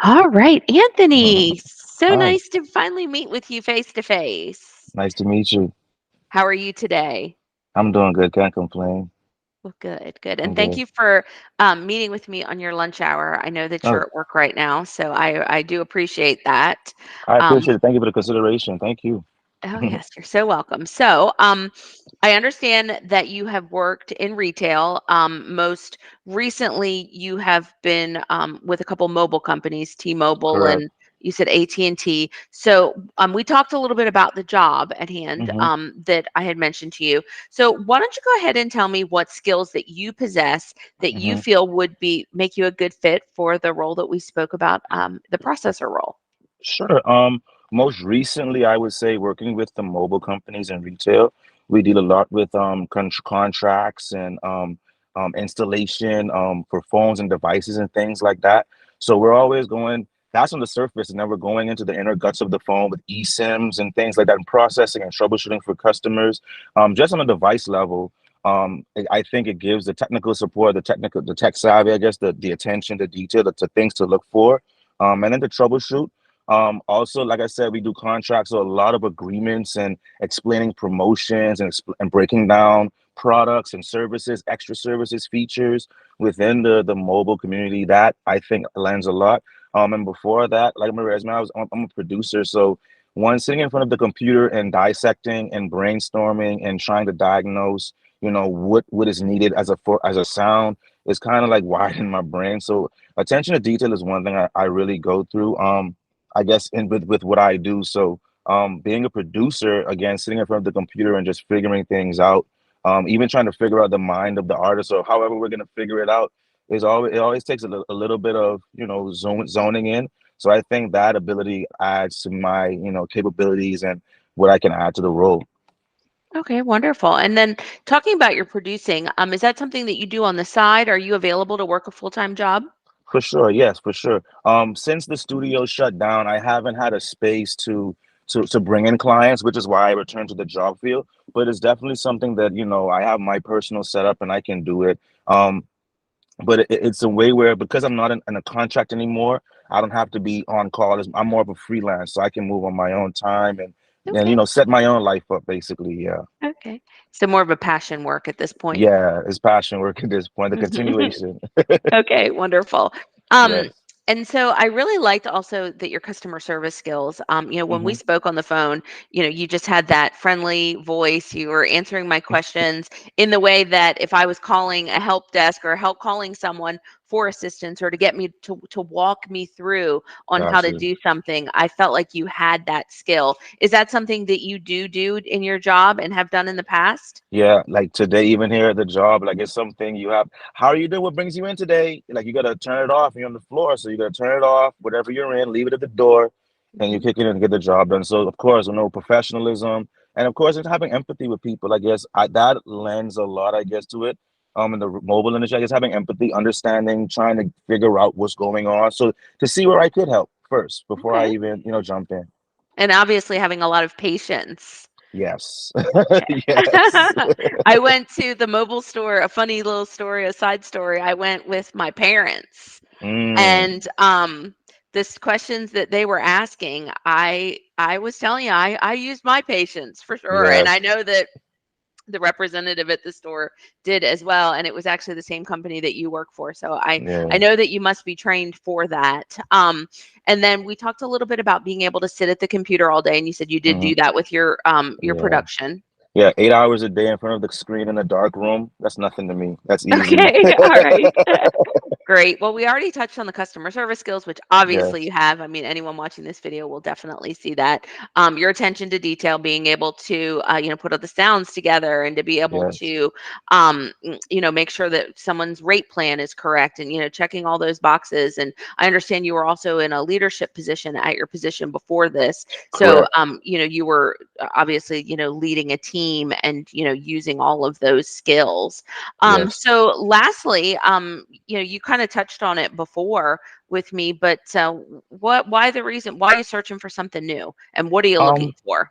All right, Anthony. So Hi, nice to finally meet with you face to face. nice to meet you. How are you today? I'm doing good, can't complain. Well, good, good. I'm And thank good. you for meeting with me on your lunch hour. I know that Oh, you're at work right now, so I do appreciate that. I Um, appreciate it. Thank you for the consideration. Thank you. oh, yes, you're so welcome. So, I understand that you have worked in retail. Most recently, you have been with a couple mobile companies, T-Mobile Correct. and you said AT&T. So, we talked a little bit about the job at hand hmm that I had mentioned to you. So, why don't you go ahead and tell me what skills that you possess that you hmm feel would be make you a good fit for the role that we spoke about, the processor role? Sure. Most recently, I would say working with the mobile companies in retail, we deal a lot with contracts and installation for phones and devices and things like that. So we're always going. That's on the surface, and then we're going into the inner guts of the phone with eSIMs and things like that, and processing and troubleshooting for customers. Just on a device level, I think it gives the technical support, the tech savvy, I guess, the attention to detail, the things to look for, and then to troubleshoot. Also, like I said, we do contracts, so a lot of agreements and explaining promotions and breaking down products and services, extra services, features within the mobile community. That I think lends a lot. And before that, like my resume, I'm a producer, so one sitting in front of the computer and dissecting and brainstorming and trying to diagnose, what is needed as a sound is kind of like wired in my brain. So attention to detail is one thing I really go through. I guess with what I do. So being a producer, again, sitting in front of the computer and just figuring things out, even trying to figure out the mind of the artist or however we're gonna figure it out it always takes a little bit of zoning in. So I think that ability adds to my capabilities and what I can add to the role. Okay, wonderful. And then talking about your producing, is that something that you do on the side? Are you available to work a full-time job? For sure, yes, for sure. Since the studio shut down, I haven't had a space to bring in clients, which is why I returned to the job field. But it's definitely something that I have my personal setup and I can do it. But it's a way where because I'm not in a contract anymore, I don't have to be on call. I'm more of a freelance, so I can move on my own time and Okay. set my own life up basically. Yeah, Okay. So more of a passion work at this point. yeah, it's passion work at this point. The continuation. Okay, wonderful. Um, Yes. and so I really liked also that your customer service skills, when we hmm spoke on the phone, you just had that friendly voice. You were answering my questions in the way that if I was calling a help desk or help calling someone for assistance or to get me to walk me through on how to Gotcha. do something, I felt like you had that skill. Is that something that you do in your job and have done in the past? Yeah, like today, even here at the job, like it's something you have. How are you doing? What brings you in today? Like you gotta turn it off. You're on the floor, so you gotta turn it off. Whatever you're in, leave it at the door, and you Mhm. kick it in and get the job done. So of course, professionalism, and of course, just having empathy with people. I guess that lends a lot, I guess, to it. In the mobile industry, I guess having empathy, understanding, trying to figure out what's going on, so to see where I could help first before I Okay. even jump in. And obviously having a lot of patience. Yes, yes. I went to the mobile store, a funny little story, a side story. I went with my parents Mm, and this questions that they were asking, I was telling you I used my patience for sure. And I yes. know that the representative at the store did as well, and it was actually the same company that you work for, so I Yeah. know that you must be trained for that. And then we talked a little bit about being able to sit at the computer all day, and you said you did do hmm that with your Yeah. production. Yeah. 8 hours a day in front of the screen in a dark room. That's nothing to me. That's easy. Okay, all right. Great. Well, we already touched on the customer service skills, which obviously Yes. you have. I mean, anyone watching this video will definitely see that. Your attention to detail, being able to, put all the sounds together and to be able Yes. to, make sure that someone's rate plan is correct and, checking all those boxes. And I understand you were also in a leadership position at your position before this. So, Correct. you were obviously, leading a team and, using all of those skills. Yes. So lastly, you kind of touched on it before with me, but why the reason, why are you searching for something new and what are you looking Um, for?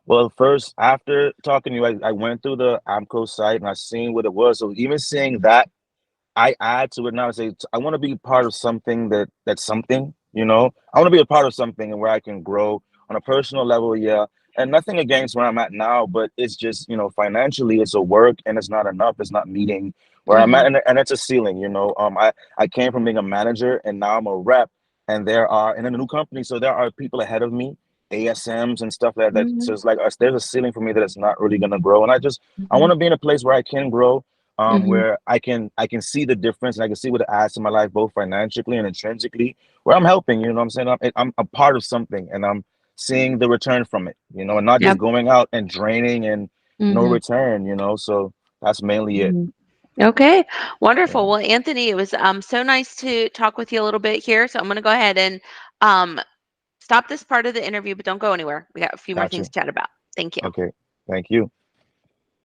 well, first, after talking to you, I went through the AMCO site and I seen what it was. So even seeing that, I add to it now and say, I want to be part of something that's something. You know, I want to be a part of something and where I can grow on a personal level. Yeah. And nothing against where I'm at now, but it's just, financially it's a work and it's not enough. It's not meeting where I'm at. Mhm. And it's a ceiling, I came from being a manager and now I'm a rep and in a new company. So there are people ahead of me, ASMs and stuff like that. So Mhm. it's like there's a ceiling for me that it's not really going to grow. And I Mhm. want to be in a place where I can grow, Mhm. where I can see the difference and I can see what it adds to my life, both financially and intrinsically, where I'm helping, what I'm saying? I'm a part of something and I'm seeing the return from it, and not just Yep. going out and draining and no Mhm. return, so that's mainly it. Mhm. Okay, Yeah, wonderful. Well, Anthony, it was so nice to talk with you a little bit here. So I'm going to go ahead and um, stop this part of the interview, but don't go anywhere. We got a few more got things you. to chat about. Thank you. Okay, thank you.